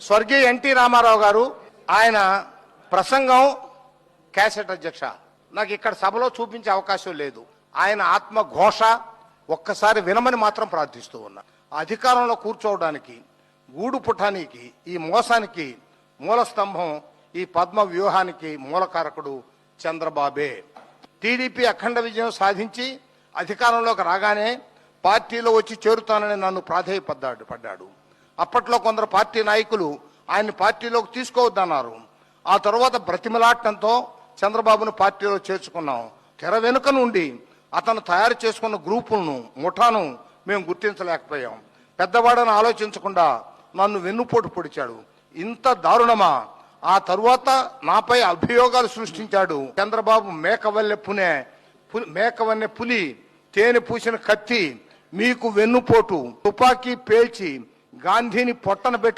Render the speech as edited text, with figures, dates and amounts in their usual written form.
స్వర్గీయ ఎన్టీ రామారావు గారు ఆయన ప్రసంగం క్యాసెట్ అధ్యక్ష నాకు ఇక్కడ సభలో చూపించే అవకాశం లేదు. ఆయన ఆత్మఘోష ఒక్కసారి వినమని మాత్రం ప్రార్థిస్తూ ఉన్నా. అధికారంలో కూర్చోవడానికి గూడు పుటానికి ఈ మోసానికి మూల స్తంభం ఈ పద్మ వ్యూహానికి మూలకారకుడు చంద్రబాబే. టీడీపీ అఖండ విజయం సాధించి అధికారంలోకి రాగానే పార్టీలో వచ్చి చేరుతానని నన్ను ప్రాధేయపడ్డాడు. అప్పట్లో కొందరు పార్టీ నాయకులు ఆయన్ని పార్టీలోకి తీసుకోవద్దన్నారు. ఆ తర్వాత బ్రతిమలాటంతో చంద్రబాబును పార్టీలో చేర్చుకున్నాం. తెర వెనుక నుండి అతను తయారు చేసుకున్న గ్రూపులను ముఠాను మేము గుర్తించలేకపోయాం. పెద్దవాడని ఆలోచించకుండా నన్ను వెన్నుపోటు పొడిచాడు. ఇంత దారుణమా? ఆ తరువాత నాపై అభియోగాలు సృష్టించాడు. చంద్రబాబు మేకవన్నె పులి తేనె పూసిన కత్తి మీకు వెన్నుపోటు తుపాకీ పేల్చి గాంధీని పొట్టన పెట్టు